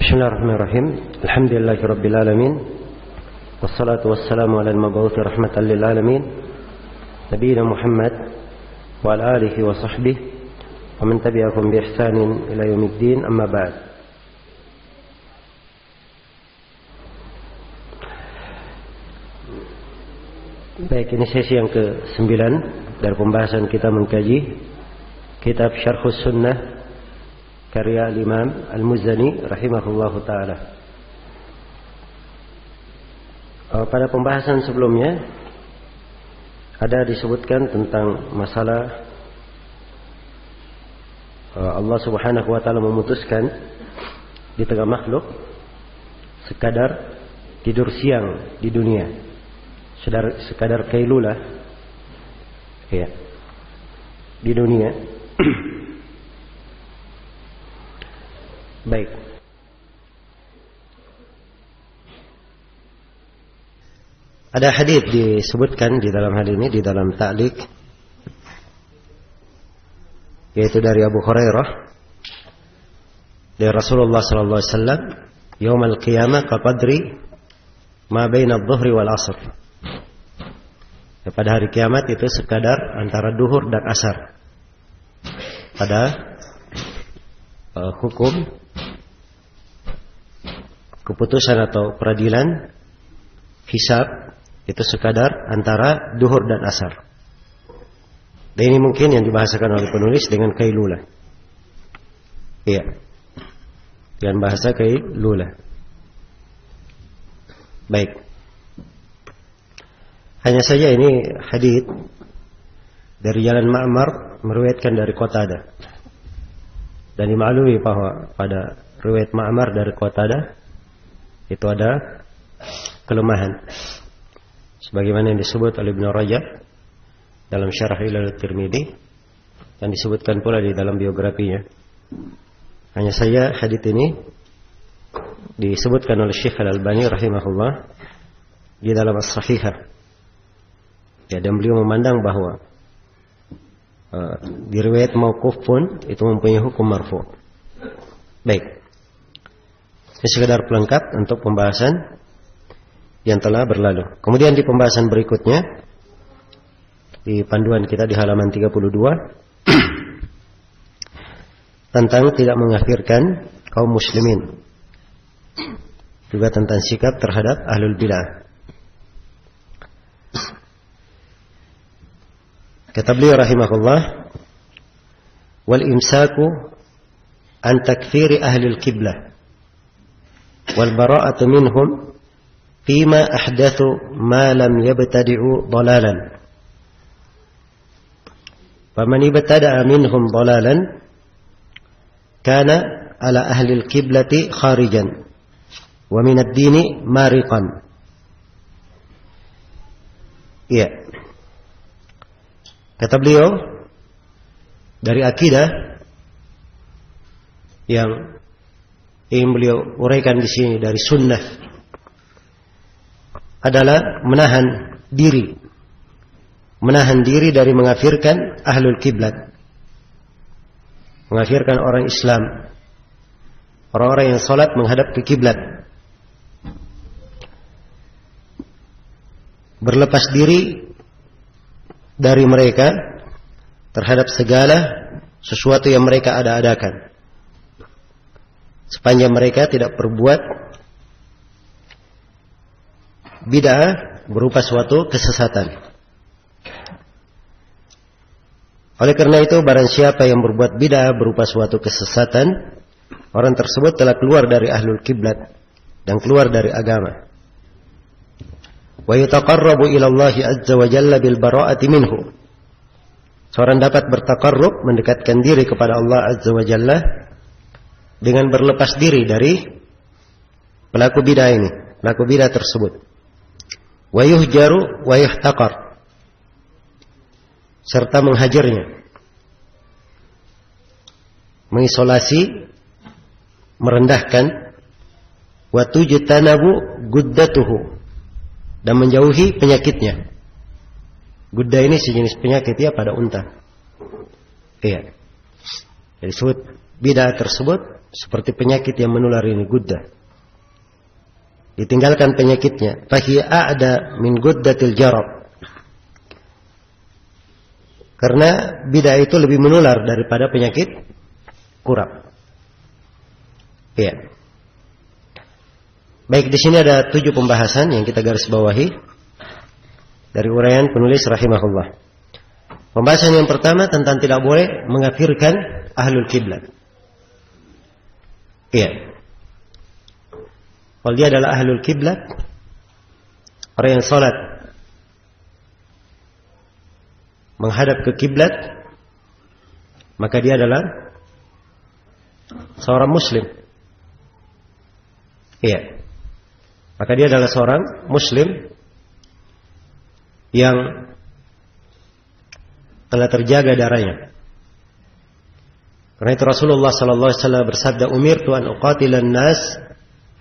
Bismillahirrahmanirrahim. Alhamdulillahirabbil alamin. Wassalatu wassalamu ala al-mab'uts rahmatan lil alamin. Nabiyina Muhammad wa ala alihi wa sahbihi wa man tabi'ahum bi ihsanin ila yaumiddin. Amma ba'd. Baik, ini sesi yang ke-9 dari pembahasan kita mengkaji kitab Syarhus Sunnah karya Imam Al-Muzani rahimahullahu ta'ala. Pada pembahasan sebelumnya ada disebutkan tentang masalah Allah subhanahu wa ta'ala memutuskan di tengah makhluk sekadar tidur siang di dunia, sekadar kailulah ya, di dunia. Baik. Ada hadis disebutkan di dalam hal ini, di dalam ta'liq, yaitu dari Abu Hurairah dari Rasulullah sallallahu alaihi wasallam, "Yaumul qiyamah kaqadri ma baina adh-dhuhri wal 'ashr." Pada hari kiamat itu sekadar antara duhur dan asar. Pada hukum keputusan atau peradilan hisab itu sekadar antara duhur dan asar. Dan ini mungkin yang dibahasakan oleh penulis dengan kailulah. Iya. Dengan bahasa kailulah. Baik. Hanya saja ini hadits dari jalan Ma'mar meriwayatkan dari Qatadah. Dan dimaklumi bahwa pada riwayat Ma'mar dari Qatadah itu ada kelemahan, sebagaimana yang disebut oleh Ibnu Rajab dalam Syarah Ilal Tirmidzi dan disebutkan pula di dalam biografinya. Hanya saja hadits ini disebutkan oleh Syekh Al-Albani rahimahullah di dalam As-Sahihah. Ya, dan beliau memandang bahwa di riwayat mauquf pun itu mempunyai hukum marfu'. Baik. Ini sekedar pelengkap untuk pembahasan yang telah berlalu. Kemudian di pembahasan berikutnya, di panduan kita di halaman 32 tentang tidak mengkafirkan kaum muslimin, juga tentang sikap terhadap ahlul bidah. Kata beliau rahimahullah, wal imsaku an takfiri ahlil qiblah wal bara'atu minhum fima ahdathu ma lam yabtadi'u dalalan. Faman ibtada'a minhum dalalan kana ala ahli al-qiblati kharijan wa min ad-dini mariqan. Iya. Kata beliau, dari akidah yang ingin beliau uraikan di sini dari sunnah adalah menahan diri dari mengafirkan ahlul kiblat, mengafirkan orang Islam, orang-orang yang salat menghadap ke kiblat, berlepas diri dari mereka terhadap segala sesuatu yang mereka ada-adakan, sepanjang mereka tidak berbuat bid'ah berupa suatu kesesatan. Oleh karena itu, barang siapa yang berbuat bid'ah berupa suatu kesesatan, orang tersebut telah keluar dari ahlul kiblat dan keluar dari agama. Wa yataqarrabu ila Allah azza wa jalla bil bara'ati minhu. Seorang dapat bertaqarrub, mendekatkan diri kepada Allah azza wa jalla dengan berlepas diri dari pelaku bid'ah ini, pelaku bid'ah tersebut. Wa yuhjaru wa yuhtaqar, serta menghajarnya, mengisolasi, merendahkan. Wa tujtanabu guddatuhu, dan menjauhi penyakitnya. Gudda ini sejenis penyakit ya pada unta. Iya. Jadi disebut bid'ah tersebut seperti penyakit yang menular ini, guddah. Ditinggalkan penyakitnya, fahiya a'da min guddatil jarab. Karena bid'ah itu lebih menular daripada penyakit kurap. Iya. Baik, di sini ada 7 pembahasan yang kita garis bawahi dari uraian penulis rahimahullah. Pembahasan yang pertama tentang tidak boleh mengkafirkan ahlul kiblat. Iya. Kalau dia adalah ahlul kiblat, orang yang salat menghadap ke kiblat, maka dia adalah seorang muslim. Iya. Maka dia adalah seorang muslim yang telah terjaga darahnya. Karena itu Rasulullah sallallahu alaihi wasallam bersabda, "Umirtu an uqatilan nas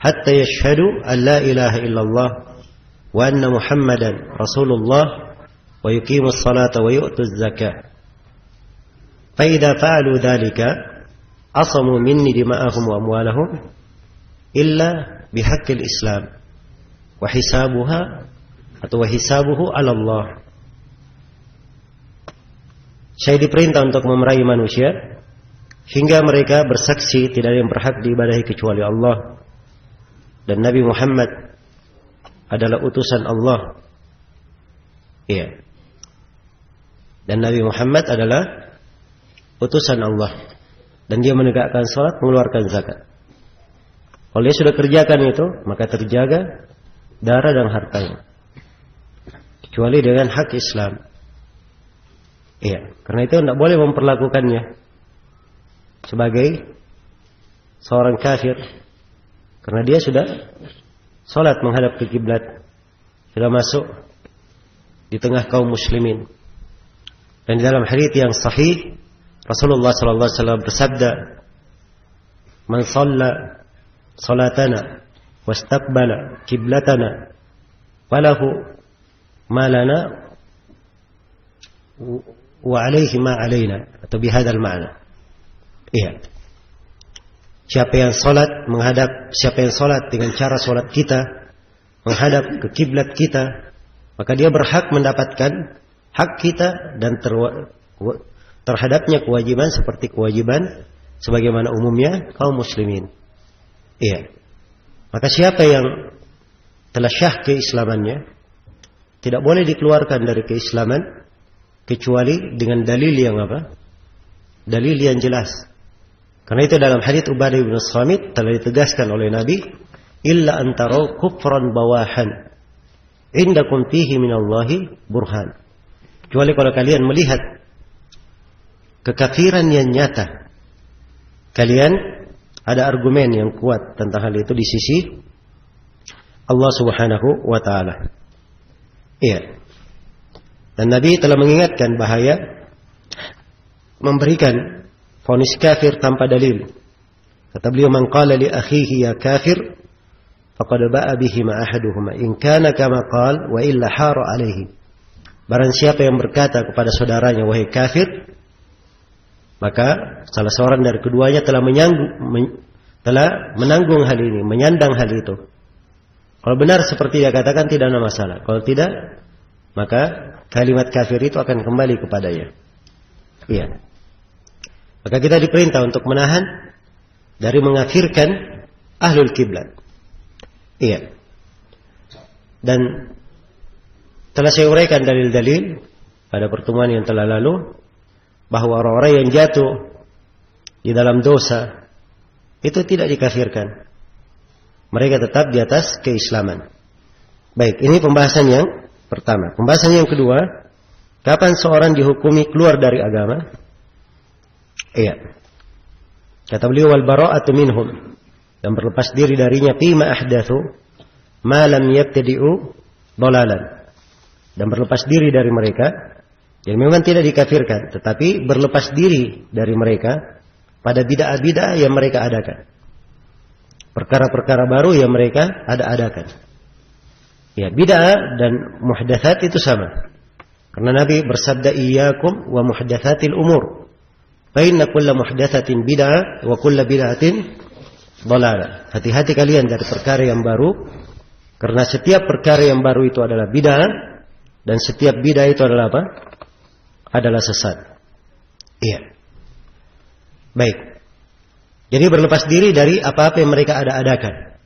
hatta yashhadu an la ilaha illallah wa anna Muhammadan Rasulullah wa yuqimus salata wa yu'tuz zakah. Fa idza fa'alu dzalika asamu minni dima'ahum wa amwalahum illa bihaqqil Islam wa hisabuha atau wa hisabuhu 'ala Allah." Saya diperintah untuk memerangi manusia hingga mereka bersaksi tidak ada yang berhak diibadahi kecuali Allah dan Nabi Muhammad adalah utusan Allah. Iya. Dan Nabi Muhammad adalah utusan Allah dan dia menegakkan salat, mengeluarkan zakat. Kalau dia sudah kerjakan itu, maka terjaga darah dan hartanya. Kecuali dengan hak Islam. Iya, karena itu tidak boleh memperlakukannya sebagai seorang kafir. Karena dia sudah salat menghadap ke kiblat, sudah masuk di tengah kaum muslimin. Dan di dalam hadits yang sahih, Rasulullah sallallahu alaihi wasallam bersabda, "Man shalla salatana wastaqbala kiblatana falahu ma lana wa alaihi ma alaina," atau bihadzal ma'na. Iya. Siapa yang salat dengan cara salat kita menghadap ke kiblat kita, maka dia berhak mendapatkan hak kita dan terhadapnya kewajiban seperti kewajiban sebagaimana umumnya kaum muslimin. Iya. Maka siapa yang telah syah keislamannya tidak boleh dikeluarkan dari keislaman kecuali dengan dalil yang apa? Dalil yang jelas. Karena itu dalam hadits Ubadah bin Samit telah ditegaskan oleh Nabi, "Illa antaraw kufran bawahan indakum fihi minallahi burhan." Kecuali kalau kalian melihat kekafiran yang nyata, kalian ada argumen yang kuat tentang hal itu di sisi Allah Subhanahu wa taala. Iya. Dan Nabi telah mengingatkan bahaya memberikan vonis kafir tanpa dalil. Kata beliau, "Man qala li akhihi ya kafir faqad ba'a bihi ma ahaduhuma in kana kama qala wa illa hara alaihi." Barang siapa yang berkata kepada saudaranya wahai kafir, maka salah seorang dari keduanya telah menanggung hal ini, menyandang hal itu. Kalau benar seperti dia katakan tidak ada masalah. Kalau tidak, maka kalimat kafir itu akan kembali kepadanya. Iya. Maka kita diperintah untuk menahan dari mengafirkan ahlul kiblat. Iya. Dan telah saya uraikan dalil-dalil pada pertemuan yang telah lalu bahwa orang-orang yang jatuh di dalam dosa itu tidak dikafirkan. Mereka tetap di atas keislaman. Baik, ini pembahasan yang pertama. Pembahasan yang kedua, kapan seorang dihukumi keluar dari agama? Iya. Kata beliau, "Wal bara'atu minhum," dan berlepas diri darinya, "Fima ahdatsu ma lam yabtadi'u dhalalan." Dan berlepas diri dari mereka, yang memang tidak dikafirkan, tetapi berlepas diri dari mereka pada bid'ah-bid'ah yang mereka adakan. Perkara-perkara baru yang mereka adakan. Ya, bid'ah dan muhdatsat itu sama. Karena Nabi bersabda, "Iyyakum wa muhdatsatil umur." Fa inna kulla muhdatsatin bid'ah wa kulla bid'atin dhalalah. Hati-hati kalian dari perkara yang baru, karena setiap perkara yang baru itu adalah bid'ah, dan setiap bid'ah itu adalah apa? Adalah sesat. Iya. Baik. Jadi berlepas diri dari apa-apa yang mereka ada-adakan.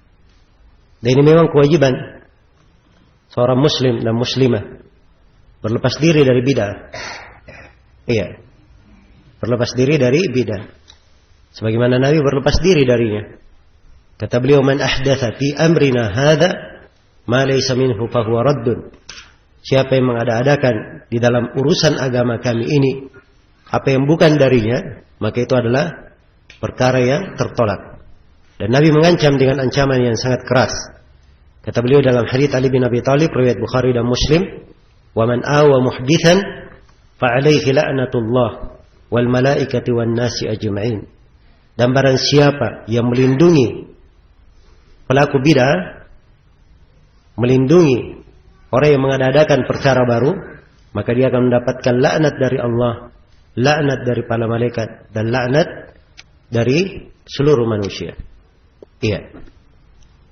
Dan ini memang kewajiban seorang muslim dan muslimah, berlepas diri dari bid'ah. Iya. Berlepas diri dari bid'ah. Sebagaimana Nabi berlepas diri darinya. Kata beliau, "Man ahdatsa fi amrina hadza ma laysa minhu fa huwa raddun." Siapa yang mengada-adakan di dalam urusan agama kami ini apa yang bukan darinya, maka itu adalah perkara yang tertolak. Dan Nabi mengancam dengan ancaman yang sangat keras. Kata beliau dalam hadits Ali bin Abi Thalib riwayat Bukhari dan Muslim, "Wa man awa muhditsan fa alaihi la'natullah wal malaikati wan nasi ajma'in." Dan barang siapa yang melindungi pelaku bid'ah, melindungi orang yang mengadakan perkara baru, maka dia akan mendapatkan laknat dari Allah, laknat dari para malaikat, dan laknat dari seluruh manusia. Iya.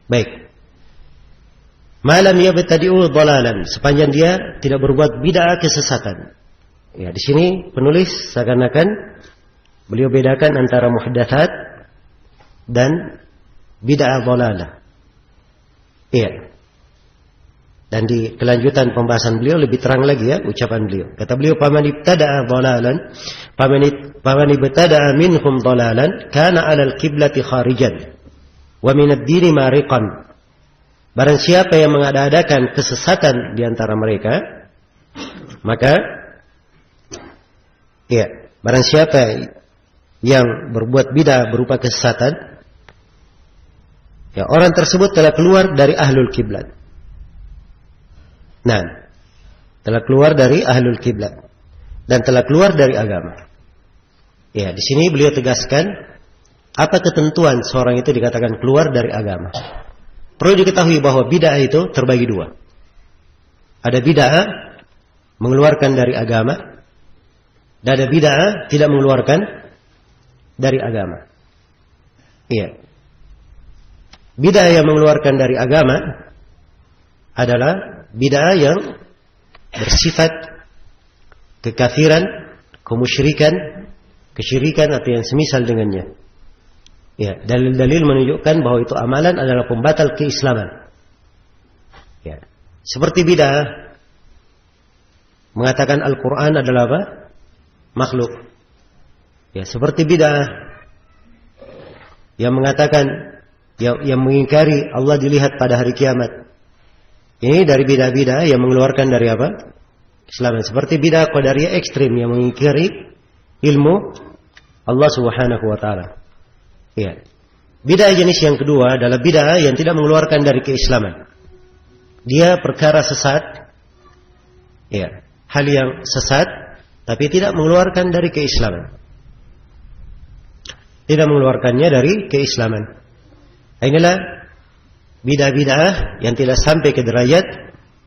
Baik. Malam yabtadi'u dhalalan, sepanjang dia tidak berbuat bid'ah, kesesatan. Ya, di sini penulis seakan-akan beliau bedakan antara muhdatsat dan bid'ah dhalalah. Iya. Dan di kelanjutan pembahasan beliau lebih terang lagi ya ucapan beliau. Kata beliau, "Faman ibtada'a dhalalan, faman ibtada'a minhum dhalalan kana 'alal qiblati kharijan wa min ad-din mariqan." Barang siapa yang mengada-adakan kesesatan di antara mereka, maka ya, barang siapa yang berbuat bid'ah berupa kesesatan, ya orang tersebut telah keluar dari ahlul kiblat. Nah, telah keluar dari ahlul kiblat dan telah keluar dari agama. Ya, di sini beliau tegaskan apa ketentuan seorang itu dikatakan keluar dari agama. Perlu diketahui bahwa bid'ah itu terbagi dua. Ada bid'ah mengeluarkan dari agama, dan ada bid'ah tidak mengeluarkan dari agama. Iya. Bid'ah yang mengeluarkan dari agama adalah bid'ah yang bersifat kekafiran, kemusyrikan, kesyirikan atau yang semisal dengannya. Ya, dalil-dalil menunjukkan bahwa itu amalan adalah pembatal keislaman. Ya. Seperti bid'ah mengatakan Al-Quran adalah apa? Makhluk. Ya, seperti bid'ah yang mengatakan yang mengingkari Allah dilihat pada hari kiamat. Ini dari bid'ah-bid'ah yang mengeluarkan dari apa? Islam. Seperti bid'ah qadariyah ekstrim yang mengingkari ilmu Allah Subhanahu wa taala. Ya. Bid'ah jenis yang kedua adalah bid'ah yang tidak mengeluarkan dari keislaman. Dia perkara sesat. Ya, hal yang sesat tapi tidak mengeluarkan dari keislaman. Tidak mengeluarkannya dari keislaman. Inilah bid'ah-bid'ah yang tidak sampai ke derajat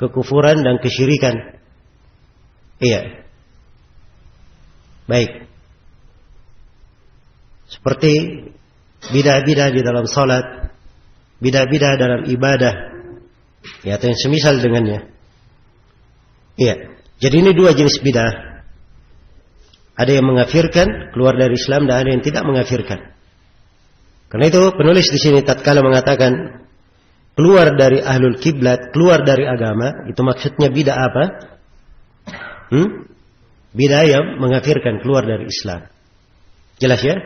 kekufuran dan kesyirikan. Iya. Baik. Seperti bid'ah-bid'ah di dalam salat, bid'ah-bid'ah dalam ibadah, ya, atau yang semisal dengannya. Iya. Jadi ini dua jenis bid'ah. Ada yang mengafirkan, keluar dari Islam, dan ada yang tidak mengafirkan. Karena itu penulis di sini tatkala mengatakan keluar dari ahlul kiblat, keluar dari agama, itu maksudnya bid'ah apa? Bid'ah yang mengafirkan, keluar dari Islam. Jelas ya?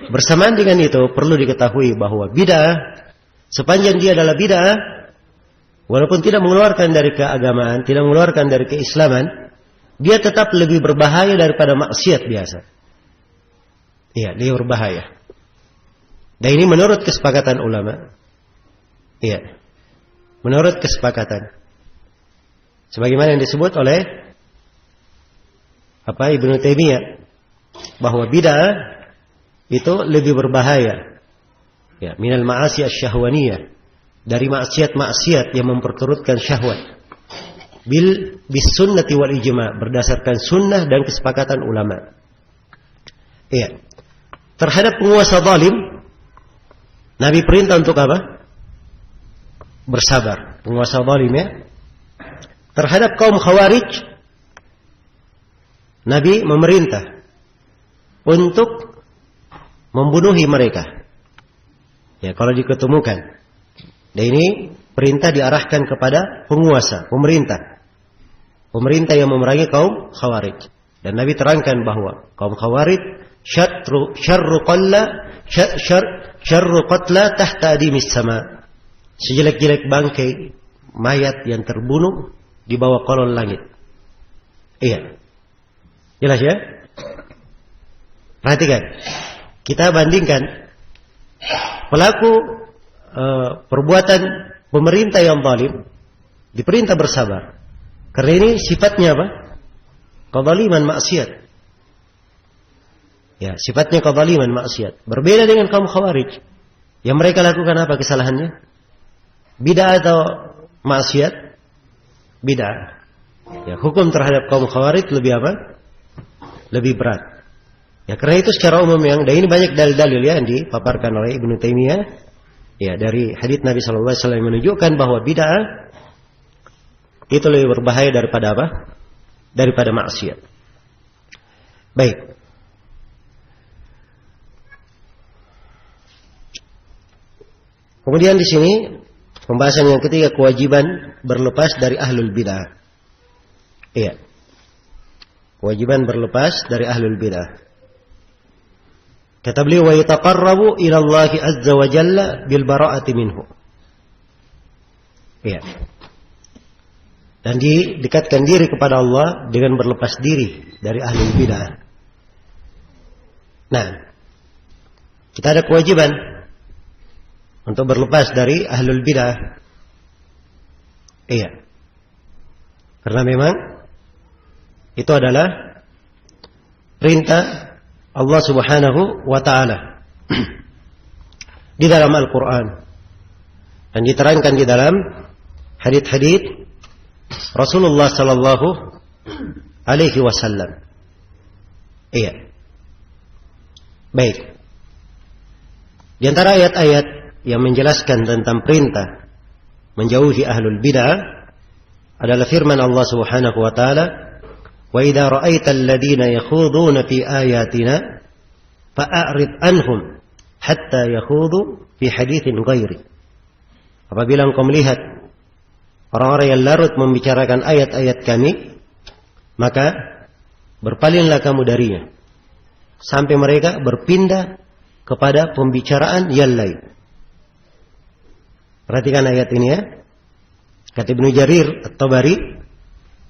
Bersamaan dengan itu perlu diketahui bahwa bid'ah sepanjang dia adalah bid'ah, walaupun tidak mengeluarkan dari keagamaan, tidak mengeluarkan dari keislaman, dia tetap lebih berbahaya daripada maksiat biasa. Iya, dia berbahaya. Dan ini menurut kesepakatan ulama. Iya. Menurut kesepakatan. Sebagaimana yang disebut oleh Ibnu Taimiyah, bahwa bid'ah itu lebih berbahaya. Ya, minal ma'asi asy-syahwaniyah, dari maksiat-maksiat yang memperturutkan syahwat. Bis sunnati wal ijma', berdasarkan sunnah dan kesepakatan ulama. Iya. Terhadap penguasa zalim, Nabi perintah untuk apa? Bersabar. Penguasa zalim ya. Terhadap kaum Khawarij, Nabi memerintah untuk membunuhi mereka. Ya, kalau diketemukan. Dan ini perintah diarahkan kepada penguasa, pemerintah. Pemerintah yang memerangi kaum Khawarij. Dan Nabi terangkan bahwa kaum Khawarij syarru qatla tahta adimis sama. Sejelek-jelek bangkai mayat yang terbunuh di bawah kolon langit. Iya. Jelas ya? Perhatikan. Kita bandingkan pelaku perbuatan pemerintah yang zalim diperintah bersabar. Karena ini sifatnya apa? Kezaliman, maksiat. Ya, sifatnya kezaliman, maksiat. Berbeda dengan kaum Khawarij. Yang mereka lakukan apa kesalahannya? Bid'ah atau maksiat? Bid'ah. Ya, hukum terhadap kaum Khawarij lebih apa? Lebih berat. Ya, karena itu secara umum dan ini banyak dalil-dalil ya yang dipaparkan oleh Ibnu Taimiyah ya dari hadits Nabi sallallahu alaihi wasallam menunjukkan bahwa bid'ah itu lebih berbahaya daripada apa? Daripada maksiat. Baik. Kemudian di sini pembahasan yang ketiga, kewajiban berlepas dari ahlul bid'ah. Iya. Kewajiban berlepas dari ahlul bid'ah. Kata beliau, wa yataqarrabu ila Allah azza wa jalla bil bara'ati minhu. Iya. Dan didekatkan diri kepada Allah dengan berlepas diri dari ahlul bid'ah. Nah, kita ada kewajiban untuk berlepas dari ahlul bid'ah. Iya. Karena memang itu adalah perintah Allah Subhanahu wa ta'ala di dalam Al-Quran dan diterangkan di dalam hadits-hadits Rasulullah sallallahu alaihi wasallam. Iya. Baik. Di antara ayat-ayat yang menjelaskan tentang perintah menjauhi ahlul bid'ah adalah firman Allah Subhanahu wa ta'ala, wa idza ra'aital ladzina yakhuduna fi ayatina fa'rid anhum hatta yakhudu fi haditsin ghairi. Apabila engkau melihat orang-orang yang larut membicarakan ayat-ayat kami, maka berpalinglah kamu darinya sampai mereka berpindah kepada pembicaraan yang lain. Perhatikan ayat ini ya. Kata Ibnu Jarir At-Tabari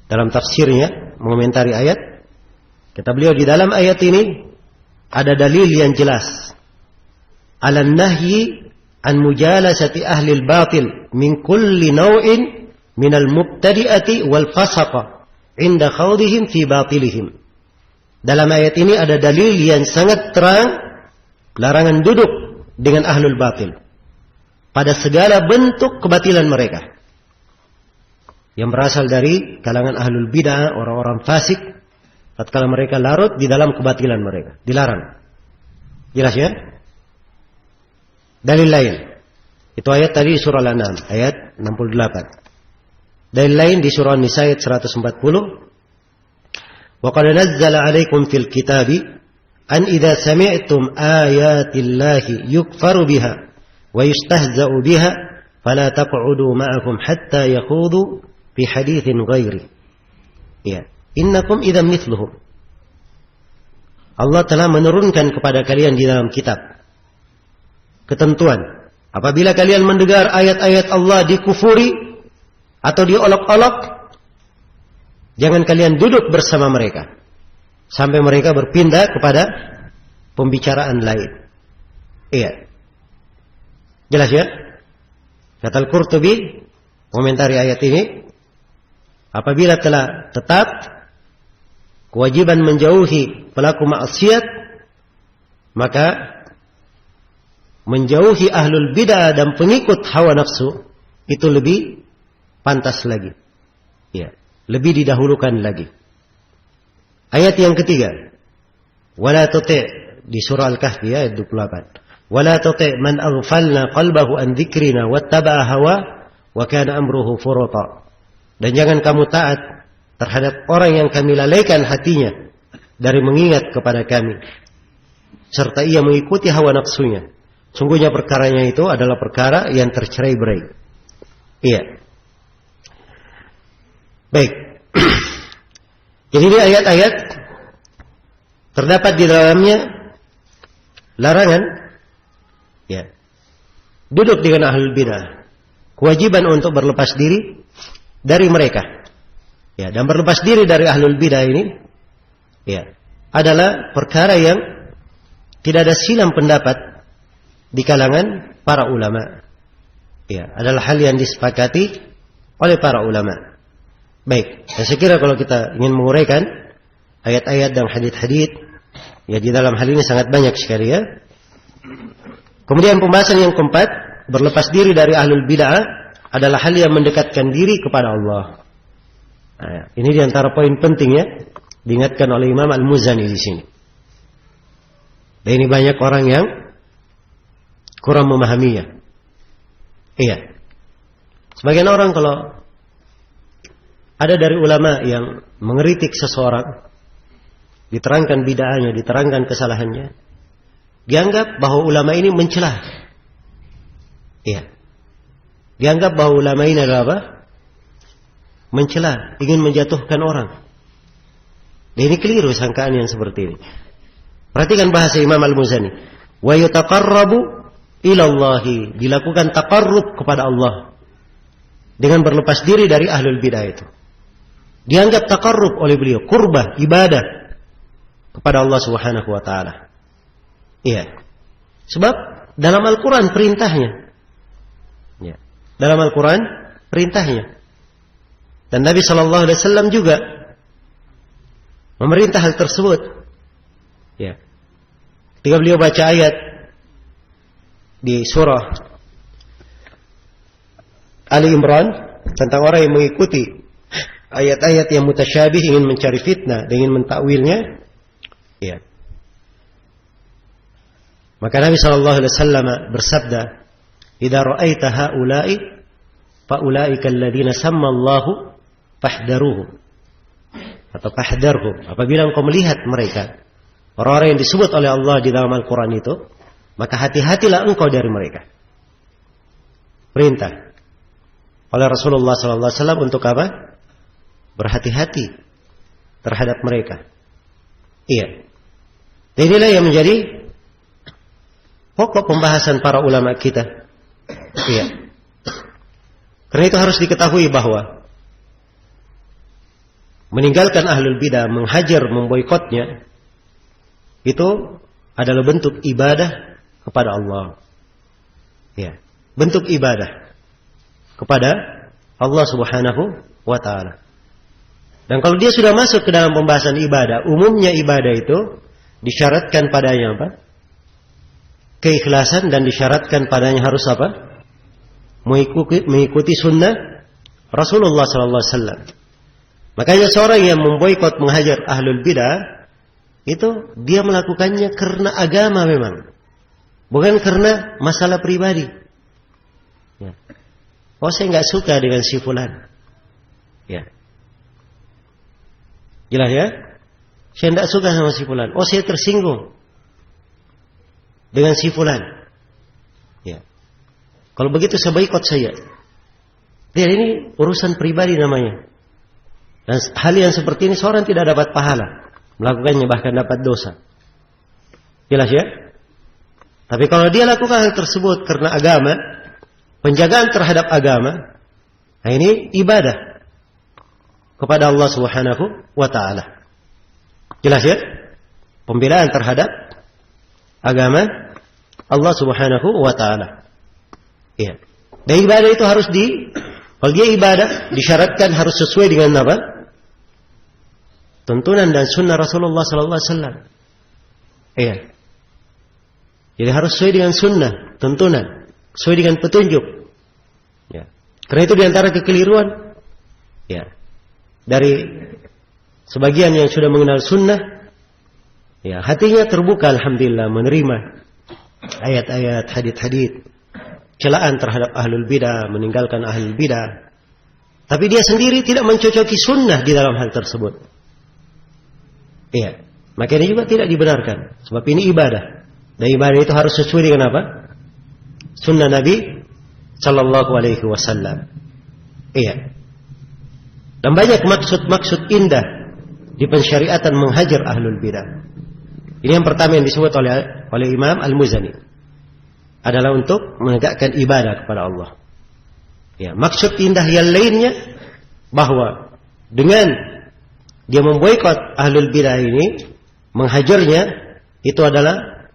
dalam tafsirnya mengomentari ayat, kata beliau di dalam ayat ini ada dalil yang jelas alan nahyi an mujalasati ahli al-batil min kulli naw'in min al-mubtadi'ati wal fasaqa inda khawdihim fi batilihim. Dalam ayat ini ada dalil yang sangat terang larangan duduk dengan ahlul batil pada segala bentuk kebatilan mereka yang berasal dari kalangan ahlul bid'ah, orang-orang fasik, tatkala mereka larut di dalam kebatilan mereka, dilarang. Jelas ya? Dalil lain, itu ayat tadi surah Al-An'am ayat 68. Dalil lain di surah An-Nisa ayat 140. Wa qad nazzala 'alaikum fil kitabi an idza sami'tum ayatillahi yukfaru biha wa yustahza'u biha fala taq'udu ma'ahum hatta yakhudu fi haditsin ghairi. Ya, innakum idzan mithluhum. Allah telah menurunkan kepada kalian di dalam kitab ketentuan, apabila kalian mendengar ayat-ayat Allah dikufuri atau diolok-olok, jangan kalian duduk bersama mereka sampai mereka berpindah kepada pembicaraan lain. Iya. Jelas ya? Kata Al-Qurtubi komentari ayat ini, apabila telah tetap kewajiban menjauhi pelaku maksiat, maka menjauhi ahlul bid'ah dan pengikut hawa nafsu itu lebih pantas lagi. Ya, lebih didahulukan lagi. Ayat yang ketiga, wala tuti' di surah Al-Kahfi ayat 28. Wala tuti' man aghfalna qalbahu an dzikrina wattaba'a hawa wa kana amruhu furata. Dan jangan kamu taat terhadap orang yang kami lalaikan hatinya dari mengingat kepada kami, serta ia mengikuti hawa nafsunya. Sungguhnya perkaranya itu adalah perkara yang tercerai-berai. Iya. Baik. Jadi ini ayat-ayat terdapat di dalamnya larangan, ya, duduk dengan ahlul bidah, kewajiban untuk berlepas diri dari mereka, ya, dan berlepas diri dari ahlul bidah ini, ya, adalah perkara yang tidak ada silang pendapat di kalangan para ulama, ya, adalah hal yang disepakati oleh para ulama. Baik, dan saya kira kalau kita ingin menguraikan ayat-ayat dan hadits-hadits, ya, di dalam hal ini sangat banyak sekali, ya. Kemudian pembahasan yang keempat, berlepas diri dari ahlul bid'ah adalah hal yang mendekatkan diri kepada Allah. Nah, ini di antara poin pentingnya diingatkan oleh Imam Al-Muzani di sini. Dan ini banyak orang yang kurang memahaminya. Iya. Sebagian orang kalau ada dari ulama yang mengeritik seseorang, diterangkan bid'ahnya, diterangkan kesalahannya, dianggap bahwa ulama ini mencela. Iya. Dianggap bahwa ulama ini adalah apa? Mencela, ingin menjatuhkan orang. Dan ini keliru sangkaan yang seperti ini. Perhatikan bahasa Imam Al-Muzani. Wa yutaqarrabu ilallahi, dilakukan taqarrub kepada Allah dengan berlepas diri dari ahlul bidah itu. Dianggap taqarrub oleh beliau, qurbah, ibadah kepada Allah Subhanahu wa taala. Iya. Sebab dalam Al-Qur'an perintahnya. Ya. Dalam Al-Qur'an perintahnya. Dan Nabi sallallahu alaihi wasallam juga memerintah hal tersebut. Ya. Ketika beliau baca ayat di surah Ali Imran tentang orang yang mengikuti ayat-ayat yang mutasyabih, ingin mencari fitnah, ingin mentakwilnya, ya. Maka Nabi sallallahu alaihi wasallam bersabda, "Idza ra'aita haula'i fa ulaika alladziina samma Allahu fahdaruhum." Atau fahdarhum. Apabila engkau melihat mereka, orang-orang yang disebut oleh Allah di dalam Al-Qur'an itu, maka hati-hatilah engkau dari mereka. Perintah oleh Rasulullah sallallahu alaihi wasallam untuk apa? Berhati-hati terhadap mereka. Iya. Dan inilah yang menjadi pokok pembahasan para ulama kita. Iya. Karena itu harus diketahui bahwa meninggalkan ahlul bidah, menghajar, memboikotnya, itu adalah bentuk ibadah kepada Allah. Ya, bentuk ibadah kepada Allah Subhanahu wa taala. Dan kalau dia sudah masuk ke dalam pembahasan ibadah, umumnya ibadah itu disyaratkan padanya apa? Keikhlasan, dan disyaratkan padanya harus apa? Mengikuti sunnah Rasulullah sallallahu alaihi wasallam. Makanya seorang yang memboikot, menghajar ahlul bidah, itu dia melakukannya karena agama memang, bukan karena masalah pribadi. Ya. Oh, saya nggak suka dengan si fulan. Ya. Jelas ya? Saya tidak suka sama si fulan. Oh, saya tersinggung dengan si fulan. Ya. Kalau begitu saya boikot saja. Ya, ini urusan pribadi namanya. Dan hal yang seperti ini seorang tidak dapat pahala melakukannya, bahkan dapat dosa. Jelas ya? Tapi kalau dia lakukan hal tersebut karena agama, penjagaan terhadap agama, nah ini ibadah kepada Allah Subhanahu wa taala. Jelas ya? Pembelaan terhadap agama Allah Subhanahu wa taala. Iya. Dan ibadah itu harus kalau dia ibadah disyaratkan harus sesuai dengan apa? Tuntunan dan sunnah Rasulullah sallallahu alaihi wasallam. Iya. Jadi harus sesuai dengan sunnah, tuntunan, sesuai dengan petunjuk. Ya. Karena itu diantara kekeliruan, ya, dari sebagian yang sudah mengenal sunnah, Ya, hatinya terbuka alhamdulillah menerima ayat-ayat, hadits-hadits celaan terhadap ahlul bidah, meninggalkan ahlul bidah. Tapi dia sendiri tidak mencocoki sunnah di dalam hal tersebut. Iya, maka ini juga tidak dibenarkan. Sebab ini ibadah. Dan ibadah itu harus sesuai dengan apa? Sunnah Nabi Sallallahu Alaihi Wasallam. Iya. Dan banyak maksud-maksud indah di pensyariatan menghajar ahlul bidah. Ini yang pertama yang disebut oleh Imam Al-Muzani adalah untuk menegakkan ibadah kepada Allah. Ya, maksud indah yang lainnya bahwa dengan dia memboikot ahlul bidah ini, menghajarnya, itu adalah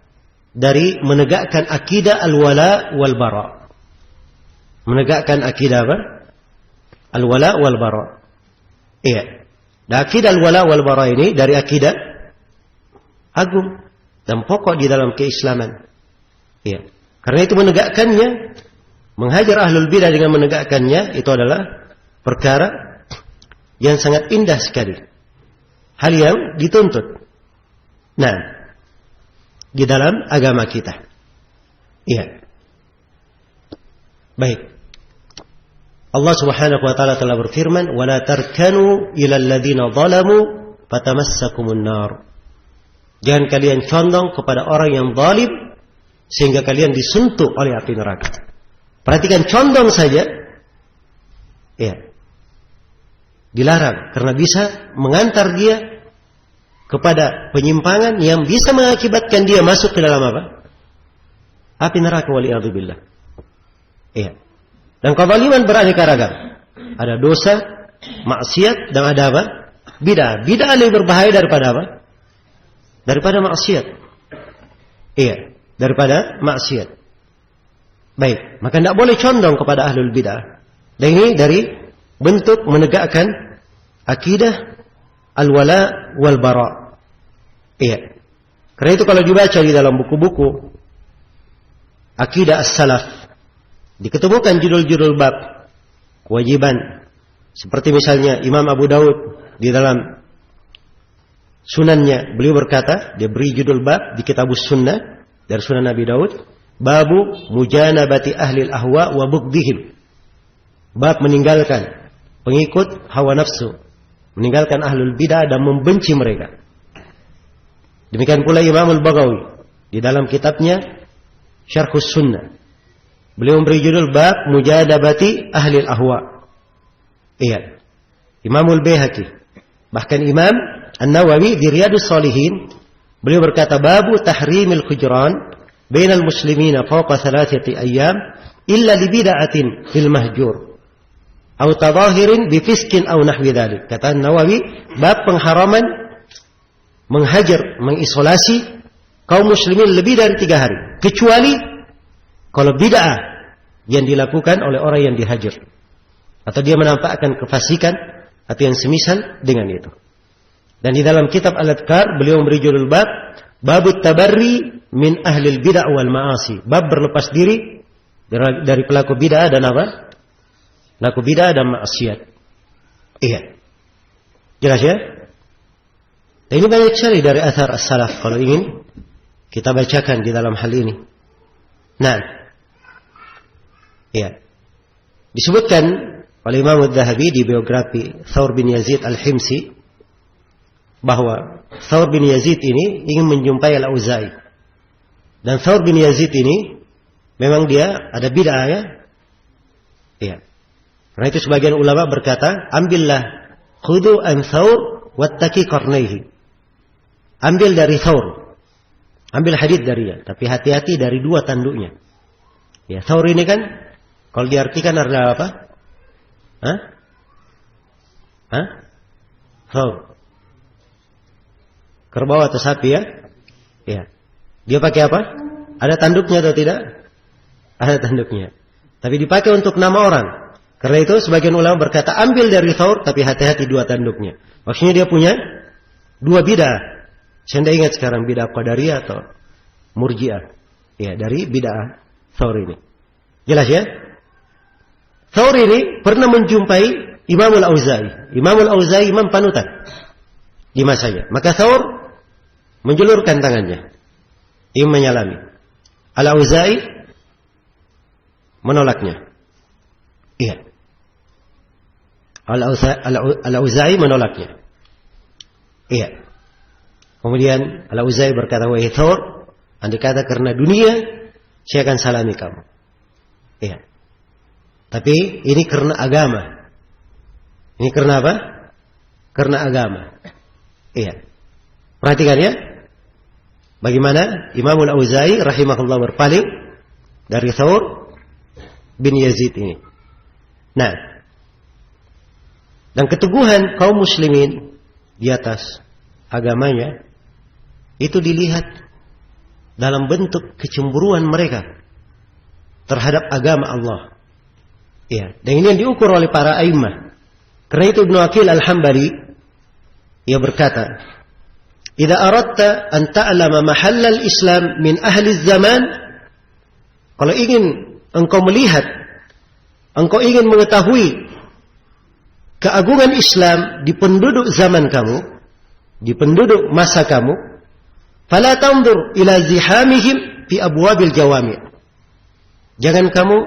dari menegakkan akidah al-wala wal bara. Menegakkan akidah apa? Al-wala wal bara. Iya. Dan akidah al-wala wal bara ini dari akidah agung dan pokok di dalam keislaman. Ya. Karena itu menegakkannya, menghajar ahlul bidah dengan menegakkannya, itu adalah perkara yang sangat indah sekali. Hal yang dituntut. Nah, di dalam agama kita. Iya. Baik. Allah Subhanahu wa taala telah berfirman, "Wa la tarkanu ila alladziina zalamu fatamassakumun nar." Jangan kalian condong kepada orang yang zalim sehingga kalian disentuh oleh api neraka. Perhatikan, condong saja, ya, dilarang karena bisa mengantar dia kepada penyimpangan yang bisa mengakibatkan dia masuk ke dalam apa? Api neraka, waliyadzubillah. Ya. Dan kezaliman beraneka ragam. Ada dosa, maksiat, dan ada apa? Bid'ah. Bid'ah lebih berbahaya daripada apa? Daripada maksiat. Iya, daripada maksiat. Baik, maka tidak boleh condong kepada ahlul bidah. Dan ini dari bentuk menegakkan akidah al-wala wal bara. Iya. Karena itu kalau dibaca di dalam buku-buku akidah as-salaf, diketemukan judul-judul bab kewajiban. Seperti misalnya Imam Abu Daud di dalam sunannya, beliau berkata, dia beri judul bab di Kitabus Sunnah dari Sunan Nabi Daud, babu mujanabati ahlil ahwa wa bughdihim. Bab meninggalkan pengikut hawa nafsu, meninggalkan ahlul bidah dan membenci mereka. Demikian pula Imam Al-Baghawi di dalam kitabnya Syarhus Sunnah, beliau memberi judul bab mujadabati ahlil ahwa. Iya. Imam Al-Baihaqi, bahkan Imam An-Nawawi di Riyadhus Shalihin, beliau berkata babu tahrimil khujran bainal muslimina fawqa thalathati ayyam illa li bid'atin fil mahjur aw tadahirin bi fiskin aw nahwi dzalik. Kata An-Nawawi, bab pengharaman menghajar, mengisolasi kaum muslimin lebih dari 3 hari, kecuali kalau bid'ah yang dilakukan oleh orang yang dihajar atau dia menampakkan kefasikan atau yang semisal dengan itu. Dan di dalam kitab Al-Adhkar beliau memberi judul bab babut tabarri min ahlil bid'ah wal ma'asi. Bab berlepas diri dari pelaku bid'ah dan apa? Pelaku bid'ah dan maksiat. Iya. Jelas ya? Dan ini banyak sekali dari athar as-salaf kalau ingin kita bacakan di dalam hal ini. Nah. Iya. Disebutkan oleh Imam Adz-Dzahabi di biografi Thawr bin Yazid Al-Himsi bahwa Thawr bin Yazid ini ingin menjumpai Al-Auza'i. Dan Thawr bin Yazid ini memang dia ada bid'ah ya. Iya. Karena itu sebagian ulama berkata, ambillah khudu an Thawr wattaqi qarnaihi. Ambil dari Thawr. Ambil hadits darinya, tapi hati-hati dari 2 tanduknya. Ya, Thawr ini kan kalau diartikan adalah apa? Hah? Thawr. Kerbau atau sapi ya? Ya. Dia pakai apa? Ada tanduknya atau tidak? Ada tanduknya. Tapi dipakai untuk nama orang. Karena itu sebagian ulama berkata ambil dari Thawr tapi hati-hati 2 tanduknya. Maksudnya dia punya 2 bid'ah. Saya tidak ingat sekarang bid'ah Qadariyah atau Murji'ah. Ya, dari bid'ah Thawr ini. Jelas ya? Thawr ini pernah menjumpai Imam Al-Auza'i. Imam Al-Auza'i imam panutan di masanya. Maka Thawr menjulurkan tangannya, ingin menyalami. Al-Auza'i menolaknya. Iya. Al-Auza'i menolaknya. Iya. Kemudian Al-Auza'i berkata, wahai Thawr, andai kata karena dunia, saya akan salami kamu. Iya. Tapi ini karena agama. Ini karena apa? Karena agama. Iya. Perhatikan ya. Bagaimana Imam Al-Auza'i rahimahullah berpaling dari Thawr bin Yazid ini. Nah, dan keteguhan kaum muslimin di atas agamanya itu dilihat dalam bentuk kecemburuan mereka terhadap agama Allah. Ya, dan ini yang diukur oleh para a'immah. Karena itu Ibnu Aqil Al-Hambali ia berkata, "Idza aradta an ta'lama mahall al-Islam min ahli zaman," kalau ingin engkau melihat, engkau ingin mengetahui keagungan Islam di penduduk zaman kamu, di penduduk masa kamu, fala tanzur ila zihamihim fi abwabil jawami'. Jangan kamu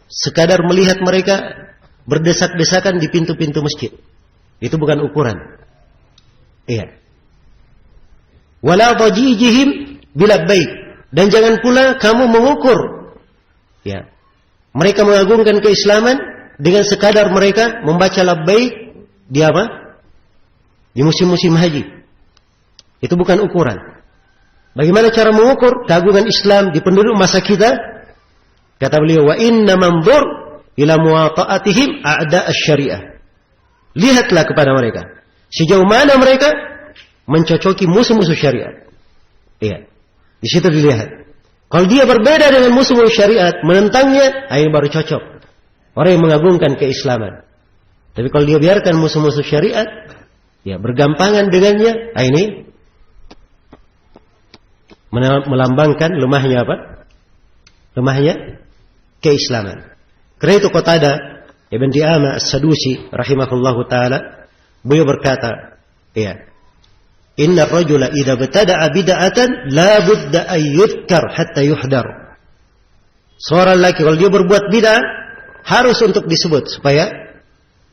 sekadar melihat mereka berdesak-desakan di pintu-pintu masjid. Itu bukan ukuran. Iya. Wala dajijihim bilabbaik, dan jangan pula kamu mengukur ya mereka mengagungkan keislaman dengan sekadar mereka membaca labbaik di apa? Di musim-musim haji. Itu bukan ukuran. Bagaimana cara mengukur keagungan Islam di penduduk masa kita? Kata beliau, wa inna manzur ila muwata'atihim a'da asy-syariah. Lihatlah kepada mereka sejauh mana mereka mencocoki musuh-musuh syariat. Iya. Di situ dilihat. Kalau dia berbeda dengan musuh-musuh syariat, menentangnya, ini baru cocok. Orang yang mengagungkan keislaman. Tapi kalau dia biarkan musuh-musuh syariat, ya bergampangan dengannya, ini melambangkan lemahnya apa? Lemahnya keislaman. Karena itu Qatadah Ibn Di'amah As-Sadusi rahimahullahu taala beliau berkata, ya, inna ar-rajula idza btada'a bid'atan la budda an yudhkar hatta yuhdar. Seorang laki kalau dia berbuat bid'ah harus untuk disebut supaya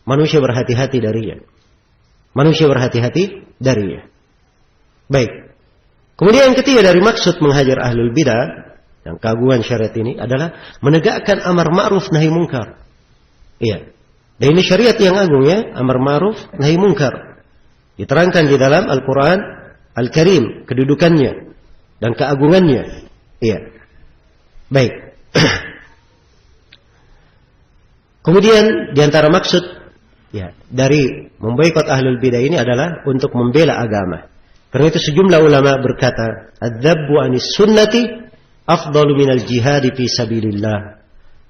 manusia berhati-hati darinya. Manusia berhati-hati darinya. Baik. Kemudian yang ketiga dari maksud menghajar ahlul bid'ah yang keagungan syariat ini adalah menegakkan amar ma'ruf nahi munkar. Iya. Dan ini syariat yang agung ya, amar ma'ruf nahi munkar. Diterangkan di dalam Al-Quran Al-Karim kedudukannya dan keagungannya. Iya. Baik. Kemudian di antara maksud ya dari memboikot ahlul bidah ini adalah untuk membela agama. Karena itu sejumlah ulama berkata, "Adzabbu 'anis sunnati afdalu minal jihad fi sabilillah."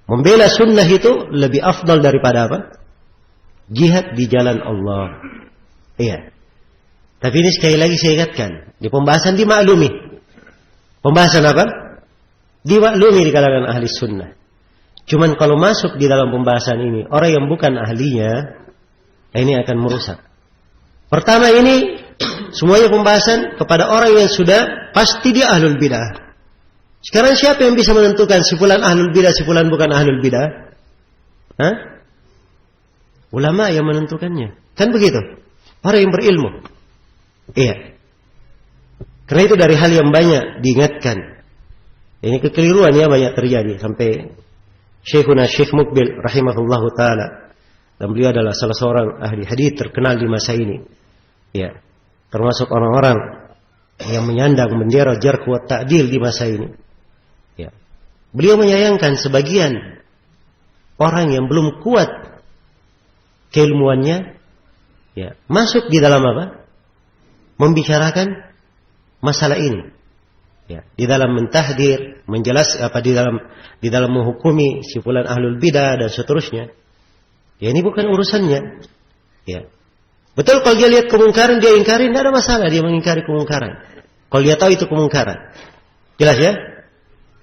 Membela sunnah itu lebih afdal daripada apa? Jihad di jalan Allah. Iya. Tapi ini sekali lagi saya ingatkan, di pembahasan dimaklumi. Pembahasan apa? Dimaklumi di kalangan ahli sunnah. Cuman kalau masuk di dalam pembahasan ini orang yang bukan ahlinya, ini akan merusak. Pertama ini semuanya pembahasan kepada orang yang sudah pasti dia ahlul bidah. Sekarang siapa yang bisa menentukan si fulan ahlul bidah, si fulan bukan ahlul bidah? Hah? Ulama yang menentukannya. Kan begitu? Orang yang berilmu. Iya. Karena itu dari hal yang banyak diingatkan. Ini kekeliruan ya banyak terjadi. Sampai Syekhuna Syekh Mukbil rahimahullahu ta'ala. Dan beliau adalah salah seorang ahli hadits terkenal di masa ini. Ya. Termasuk orang-orang yang menyandang bendera jarh wa ta'dil di masa ini. Ya. Beliau menyayangkan sebagian orang yang belum kuat keilmuannya ya, masuk di dalam apa? Membicarakan masalah ini. Ya, di dalam mentahdir, menjelas apa di dalam menghukumi si fulan ahlul bidah dan seterusnya. Ya ini bukan urusannya. Ya. Betul kalau dia lihat kemungkaran dia ingkari, tidak ada masalah dia mengingkari kemungkaran. Kalau dia tahu itu kemungkaran. Jelas ya?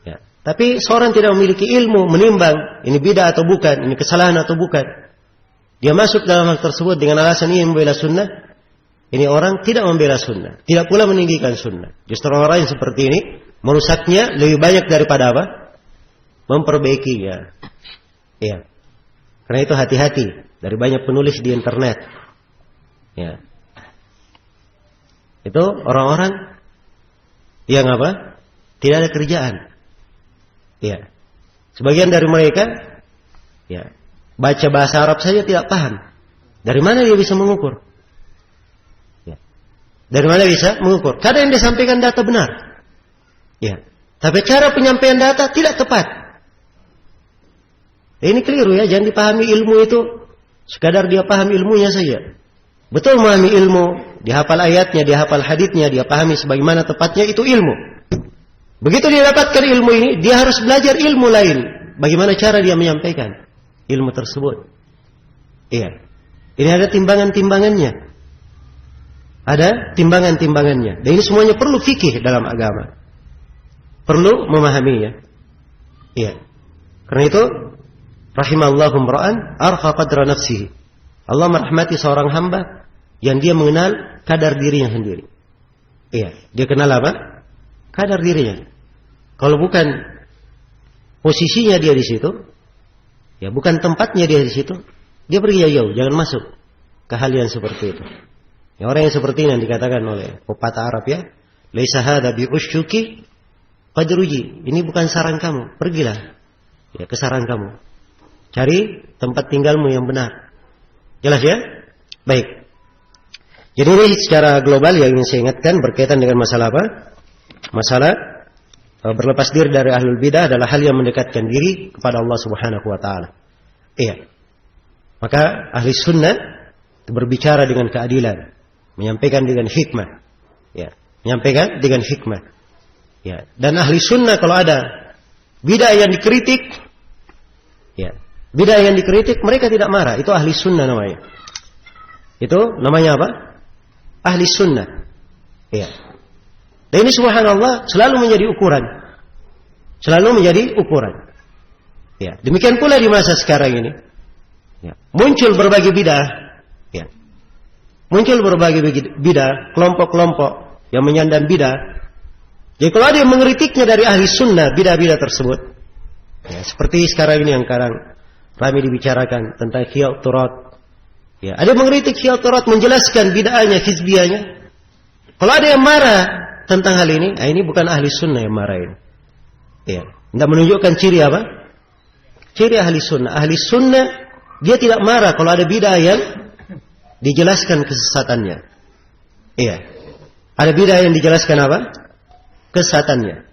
Ya. Tapi seorang tidak memiliki ilmu menimbang ini bidah atau bukan, ini kesalahan atau bukan. Dia masuk dalam hal tersebut dengan alasan ini membela sunnah. Ini orang tidak membela sunnah, tidak pula meninggikan sunnah. Justru orang yang seperti ini merusaknya lebih banyak daripada apa? Memperbaikinya. Ya. Karena itu hati-hati dari banyak penulis di internet. Ya. Itu orang-orang yang apa? Tidak ada kerjaan. Ya. Sebagian dari mereka ya, baca bahasa Arab saja tidak paham. Dari mana dia bisa mengukur? Ya. Dari mana bisa mengukur? Kadang yang disampaikan data benar. Ya. Tapi cara penyampaian data tidak tepat. Ini keliru ya, jangan dipahami ilmu itu sekadar dia paham ilmunya saja. Betul memahami ilmu, dihafal ayatnya, dihafal haditsnya, dia pahami sebagaimana tepatnya, itu ilmu. Begitu dia dapatkan ilmu ini, dia harus belajar ilmu lain. Bagaimana cara dia menyampaikan ilmu tersebut. Iya. Ini ada timbangan-timbangannya. Ada timbangan-timbangannya. Dan ini semuanya perlu fikih dalam agama. Perlu memahaminya. Iya. Karena itu rahimallahu imra'an arfa qadra nafsihi. Allah merahmati seorang hamba yang dia mengenal kadar dirinya sendiri. Iya, dia kenal apa? Kadar dirinya. Kalau bukan posisinya dia di situ, ya bukan tempatnya dia di situ, dia pergi jauh, jangan masuk ke hal yang seperti itu. Ya, orang yang seperti ini yang dikatakan oleh pepatah Arab ya, laisa hadza bi usyuki fajruji. Ini bukan saran kamu, pergilah ya ke saran kamu. Cari tempat tinggalmu yang benar. Jelas ya? Baik. Jadi ini secara global yang ingin saya ingatkan berkaitan dengan masalah apa? Masalah berlepas diri dari ahlul bidah adalah hal yang mendekatkan diri kepada Allah Subhanahu wa taala. Iya. Maka ahli sunnah berbicara dengan keadilan, menyampaikan dengan hikmah. Ya, menyampaikan dengan hikmah. Ya, dan ahli sunnah kalau ada bidah yang dikritik, ya, bidah yang dikritik mereka tidak marah, itu ahli sunnah namanya. Itu namanya apa? Ahli sunnah. Ya. Dan ini subhanallah selalu menjadi ukuran. Selalu menjadi ukuran. Ya, demikian pula di masa sekarang ini. Ya, muncul berbagai bidah. Ya. Muncul berbagai bidah, kelompok-kelompok yang menyandang bidah. Jadi kalau ada yang mengkritiknya dari ahli sunnah bidah-bidah tersebut, ya, seperti sekarang ini yang sekarang ramai dibicarakan tentang Hiyat Turat. Ya, ada yang mengkritik Hiyat Turat, menjelaskan bid'ahnya, hizbiyahnya. Kalau ada yang marah tentang hal ini, ini bukan ahli sunnah yang marah ini. Ya, tidak menunjukkan ciri apa? Ciri ahli sunnah. Ahli sunnah dia tidak marah kalau ada bid'ah yang dijelaskan kesesatannya. Iya. Ada bid'ah yang dijelaskan apa? Kesesatannya.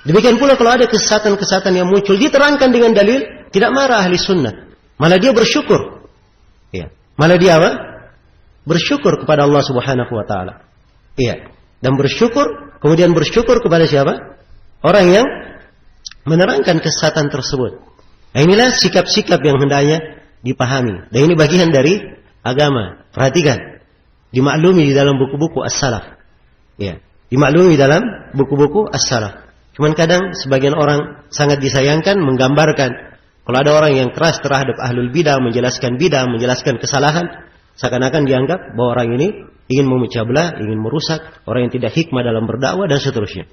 Demikian pula kalau ada kesesatan-kesesatan yang muncul, diterangkan dengan dalil, tidak marah ahli sunnah. Malah dia bersyukur. Iya. Malah dia apa? Bersyukur kepada Allah Subhanahu wa taala. Iya. Dan bersyukur, kemudian bersyukur kepada siapa? Orang yang menerangkan kesesatan tersebut. Nah, inilah sikap-sikap yang hendaknya dipahami. Dan ini bagian dari agama. Perhatikan. Dimaklumi di dalam buku-buku as-salaf. Iya. Dimaklumi dalam buku-buku as-salaf. Cuman kadang sebagian orang sangat disayangkan menggambarkan kalau ada orang yang keras terhadap ahlul bidah, menjelaskan kesalahan, seakan-akan dianggap bahwa orang ini ingin memecah belah, ingin merusak, orang yang tidak hikmah dalam berdakwah dan seterusnya.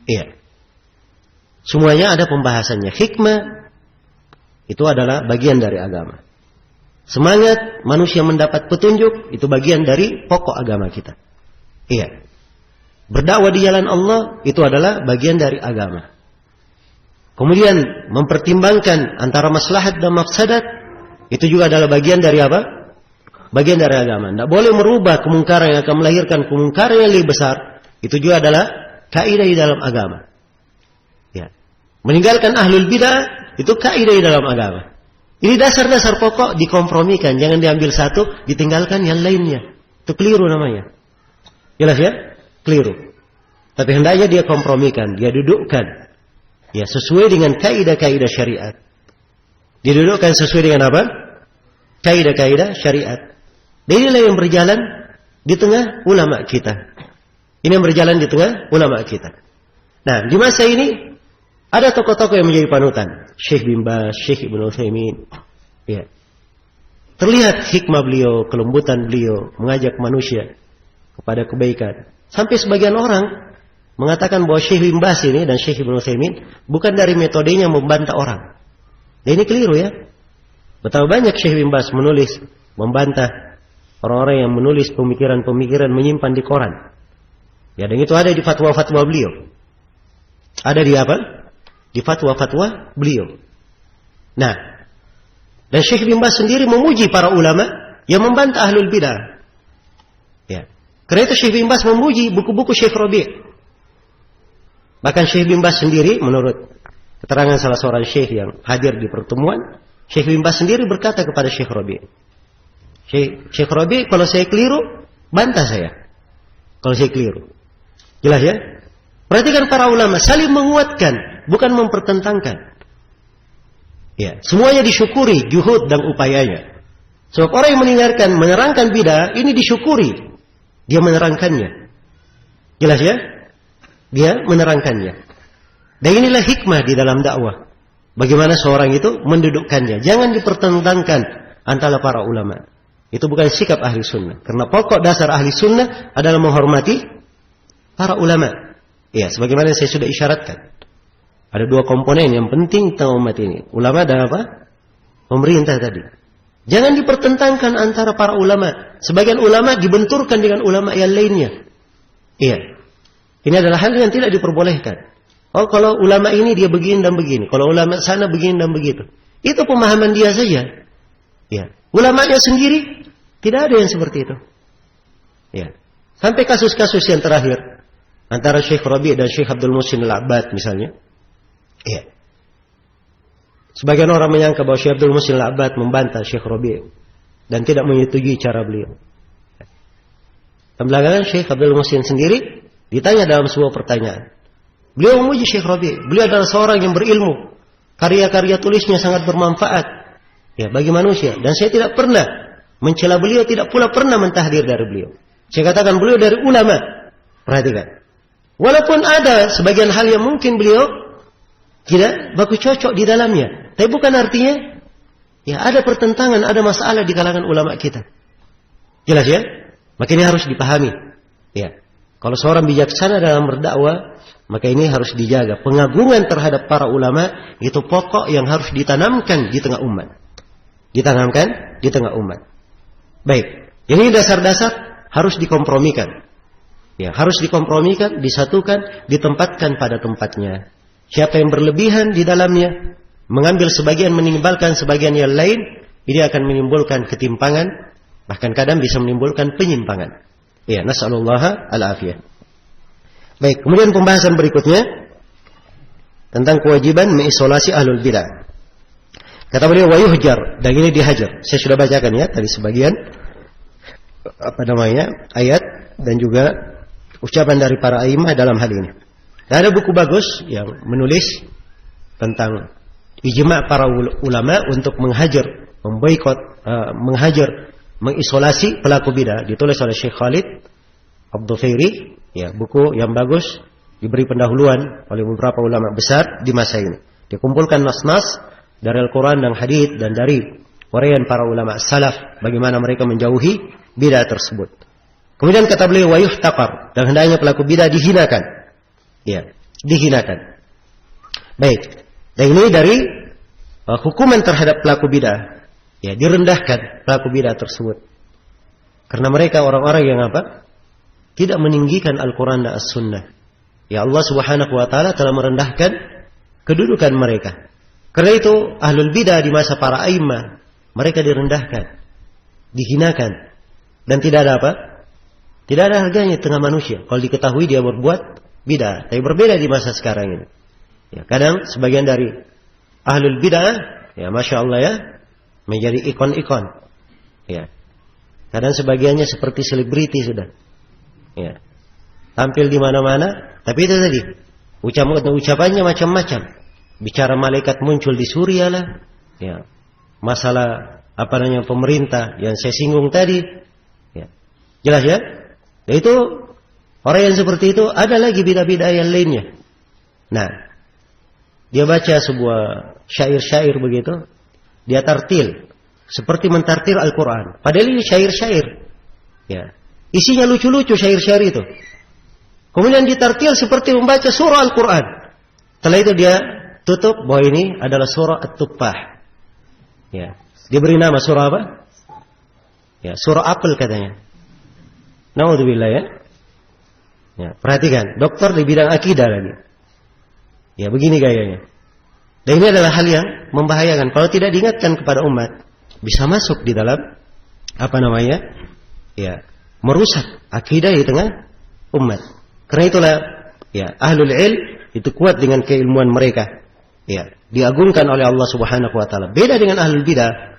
Iya. Semuanya ada pembahasannya. Hikmah itu adalah bagian dari agama. Semangat manusia mendapat petunjuk itu bagian dari pokok agama kita. Iya. Berdakwah di jalan Allah itu adalah bagian dari agama. Kemudian mempertimbangkan antara maslahat dan mafsadat itu juga adalah bagian dari apa? Bagian dari agama. Tidak boleh merubah kemungkaran yang akan melahirkan kemungkaran yang lebih besar. Itu juga adalah kaidah di dalam agama. Ya. Meninggalkan ahlul bidah itu kaidah di dalam agama. Ini dasar-dasar pokok dikompromikan, jangan diambil satu, ditinggalkan yang lainnya. Itu keliru namanya. Jelas ya? Keliru. Tapi hendaknya dia kompromikan, dia dudukkan. Ya, sesuai dengan kaidah-kaidah syariat. Didudukkan sesuai dengan apa? Kaidah-kaidah syariat. Dan inilah yang berjalan di tengah ulama kita. Ini yang berjalan di tengah ulama kita. Nah, di masa ini ada tokoh-tokoh yang menjadi panutan. Syekh bin Baz, Syekh Ibnu Utsaimin. Ya. terlihat hikmah beliau, kelembutan beliau mengajak manusia kepada kebaikan. Sampai sebagian orang mengatakan bahwa Syekh bin Baz ini dan Syekh Ibnu Utsaimin bukan dari metodenya membantah orang. Dan ini keliru ya. Betapa banyak Syekh bin Baz menulis membantah orang-orang yang menulis pemikiran-pemikiran menyimpan di koran. Ya, dan itu ada di fatwa-fatwa beliau. Ada di apa? Di fatwa-fatwa beliau. Nah, dan Syekh bin Baz sendiri memuji para ulama yang membantah ahlul bidah. Ya. Karena itu Syekh bin Baz memuji buku-buku Syekh Rabi'. Bahkan Syekh bin Baz sendiri menurut keterangan salah seorang syekh yang hadir di pertemuan, Syekh bin Baz sendiri berkata kepada Syekh Rabi', Syekh Rabi', kalau saya keliru, bantah saya. Kalau saya keliru. Jelas ya? Perhatikan para ulama saling menguatkan, bukan mempertentangkan. Ya, semuanya disyukuri juhud dan upayanya. Sebab orang yang menerangkan bidah ini disyukuri. Dia menerangkannya. Jelas ya? Dia menerangkannya. Dan inilah hikmah di dalam dakwah. Bagaimana seorang itu mendudukkannya. Jangan dipertentangkan antara para ulama. Itu bukan sikap ahli sunnah. Karena pokok dasar ahli sunnah adalah menghormati para ulama. Ya, sebagaimana saya sudah isyaratkan. Ada dua komponen yang penting tentang umat ini. Ulama dan apa? Pemerintah tadi. Jangan dipertentangkan antara para ulama. Sebagian ulama dibenturkan dengan ulama yang lainnya. Iya. Ini adalah hal yang tidak diperbolehkan. Oh, kalau ulama ini dia begini dan begini. Kalau ulama sana begini dan begitu. Itu pemahaman dia saja. Ya. Ulamanya sendiri tidak ada yang seperti itu. Ya. Sampai kasus-kasus yang terakhir antara Syekh Rabi' dan Syekh Abdul Muhsin Al-Abbad misalnya. Ya. Sebagian orang menyangka bahwa Syekh Abdul Muhsin Al-Abbad membantah Syekh Rabi' dan tidak menyetujui cara beliau. Dan belakangan Syekh Abdul Muhsin sendiri ditanya dalam sebuah pertanyaan. Beliau memuji Syekh Rabi'. Beliau adalah seorang yang berilmu. Karya-karya tulisnya sangat bermanfaat ya bagi manusia. Dan saya tidak pernah mencela beliau, tidak pula pernah mentahdir dari beliau. Saya katakan beliau dari ulama. Perhatikan. Walaupun ada sebagian hal yang mungkin beliau tidak baku cocok di dalamnya. Tapi bukan artinya ya ada pertentangan, ada masalah di kalangan ulama kita. Jelas ya? Maka ini harus dipahami. Ya. Kalau seorang bijaksana dalam berdakwah, maka ini harus dijaga. Pengagungan terhadap para ulama itu pokok yang harus ditanamkan di tengah umat. Ditanamkan di tengah umat. Baik. Ini dasar-dasar harus dikompromikan. Ya, harus dikompromikan, disatukan, ditempatkan pada tempatnya. Siapa yang berlebihan di dalamnya, mengambil sebagian, meninggalkan sebagian yang lain, ini akan menimbulkan ketimpangan, bahkan kadang bisa menimbulkan penyimpangan. Ya, nas'alullah al-afiyah. Baik, kemudian pembahasan berikutnya tentang kewajiban mengisolasi ahlul bidah. Kata beliau wa yuhjar, dan ini dihajar. Saya sudah bacakan ya tadi sebagian ayat dan juga ucapan dari para a'immah dalam hal ini. Dan ada buku bagus yang menulis tentang ijma' para ulama untuk menghajar, memboikot, menghajar, mengisolasi pelaku bidah. Ditulis oleh Syekh Khalid Abdul-Fairi, ya, buku yang bagus, diberi pendahuluan oleh beberapa ulama besar di masa ini. Dikumpulkan nas-nas dari Al-Quran dan hadits dan dari uraian para ulama salaf bagaimana mereka menjauhi bidah tersebut. Kemudian kata beliau wa yuhtaqar, dan hendaknya pelaku bidah dihinakan. Ya, dihinakan. Baik. Dan ini dari hukuman terhadap pelaku bidah. Ya, direndahkan pelaku bidah tersebut. Karena mereka orang-orang yang apa? Tidak meninggikan Al-Quran dan As-Sunnah. Ya, Allah Subhanahu wa taala telah merendahkan kedudukan mereka. Karena itu ahlul bidah di masa para a'immah, mereka direndahkan, dihinakan, dan tidak ada apa? Tidak ada harganya di tengah manusia. Kalau diketahui dia berbuat bidah, tapi berbeda di masa sekarang ini. Ya, kadang sebagian dari ahlul bidah, ya masya Allah ya, menjadi ikon-ikon. Ya, kadang sebagiannya seperti selebriti sudah. Ya, tampil di mana-mana, tapi itu tadi ucapannya macam-macam. Bicara malaikat muncul di Suriah lah, ya, masalah pemerintah yang saya singgung tadi, ya, jelas ya. Itu orang yang seperti itu ada lagi bidah-bidah yang lainnya. Nah, dia baca sebuah syair-syair begitu, dia tartil, seperti mentartil Al-Quran. Padahal ini syair-syair. Ya. Isinya lucu-lucu syair-syair itu. Kemudian ditartil seperti membaca surah Al-Quran. Setelah itu dia tutup bahwa ini adalah surah At-Tuffah. Ya. Diberi nama surah apa? Ya, surah apel katanya. Naudzubillah ya. Ya, perhatikan, dokter di bidang akidah lagi. Ya, begini gayanya. Dan ini adalah hal yang membahayakan. Kalau tidak diingatkan kepada umat, bisa masuk di dalam apa namanya? Ya, merusak akidah di tengah umat. Karena itulah ya, ahlul ilm itu kuat dengan keilmuan mereka. Ya, diagungkan oleh Allah Subhanahu wa taala. Beda dengan ahlul bidah.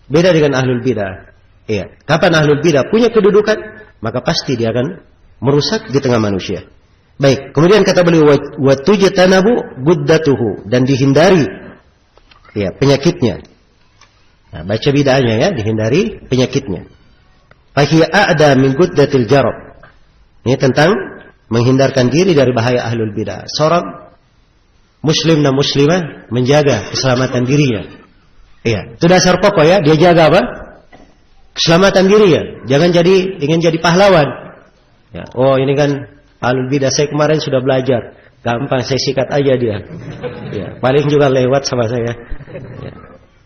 Beda dengan ahlul bidah. Ya, kapan ahlul bidah punya kedudukan, maka pasti dia akan merusak di tengah manusia. Baik, kemudian kata beliau wa tujtanabu guddatuhu, dan dihindari ya penyakitnya. Nah, baca bid'ahnya ya, dihindari penyakitnya. Fahiya a'da min guddatil jarab. Ini tentang menghindarkan diri dari bahaya ahlul bidah. Seorang muslim dan muslimah menjaga keselamatan dirinya. Iya, itu dasar pokok ya, dia jaga apa? Keselamatan dirinya. Jangan ingin jadi pahlawan. Ya, oh ini kan ahlul bidah, saya kemarin sudah belajar, gampang saya sikat aja dia. Ya, paling juga lewat sama saya. Ya.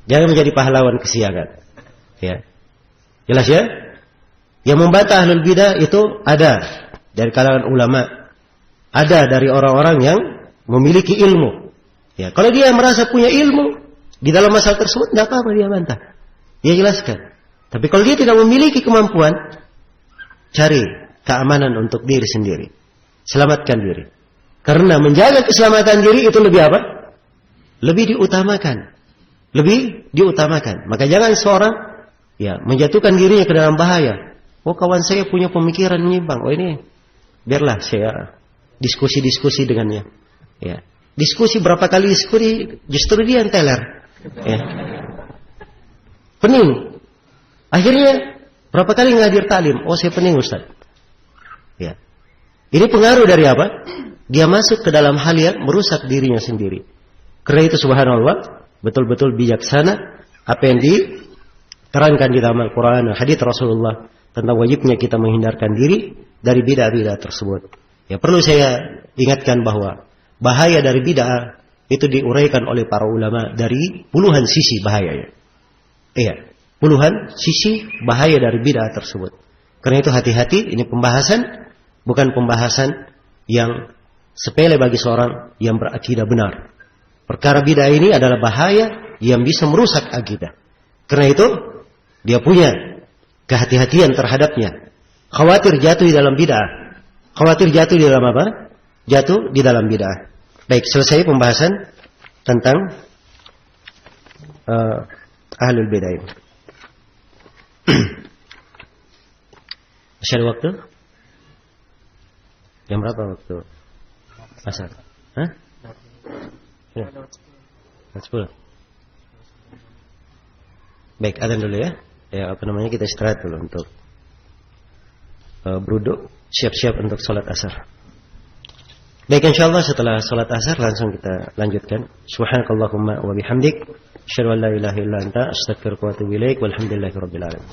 Jangan menjadi pahlawan kesiangan. Ya. Jelas ya? Yang membantah ahlul bidah itu ada dari kalangan ulama, ada dari orang-orang yang memiliki ilmu. Ya, kalau dia merasa punya ilmu di dalam masalah tersebut, tidak apa-apa dia bantah. Dia jelaskan. Tapi kalau dia tidak memiliki kemampuan, cari keamanan untuk diri sendiri. Selamatkan diri. Karena menjaga keselamatan diri itu lebih apa? Lebih diutamakan. Lebih diutamakan. Maka jangan seorang ya menjatuhkan dirinya ke dalam bahaya. Oh, kawan saya punya pemikiran menyimpang. Oh, ini biarlah saya diskusi-diskusi dengannya. Ya. Diskusi berapa kali diskusi, justru dia yang teler. Ya. Pening. Akhirnya berapa kali ngadir taklim? Oh, saya pening Ustaz. Ya. Ini pengaruh dari apa? Dia masuk ke dalam hal yang merusak dirinya sendiri. Karena itu subhanallah, betul-betul bijaksana apa yang diterangkan di dalam Al-Quran dan hadits Rasulullah tentang wajibnya kita menghindarkan diri dari bid'ah-bid'ah tersebut. Ya, perlu saya ingatkan bahwa bahaya dari bid'ah itu diuraikan oleh para ulama dari puluhan sisi bahayanya. Iya, puluhan sisi bahaya dari bid'ah tersebut. Karena itu hati-hati, ini pembahasan bukan pembahasan yang sepele bagi seorang yang berakidah benar. Perkara bid'ah ini adalah bahaya yang bisa merusak akidah. Karena itu dia punya kehati-hatian terhadapnya. Khawatir jatuh di dalam bid'ah. Khawatir jatuh di dalam apa? Jatuh di dalam bid'ah. Baik, selesai pembahasan tentang ahlul bid'ah ini. Masih ada waktu? Jam berapa waktu? Asar. Hah? Ya. 10. Baik, adzan dulu ya. Ya, apa namanya, kita istirahat dulu untuk berwudu, siap-siap untuk salat asar. Baik, insyaallah setelah salat asar langsung kita lanjutkan. Subhanakallahumma wa bihamdik, asyhadu an la ilaha illa anta, astaghfiruka wa atubu ilaik, walhamdulillahirabbil alamin.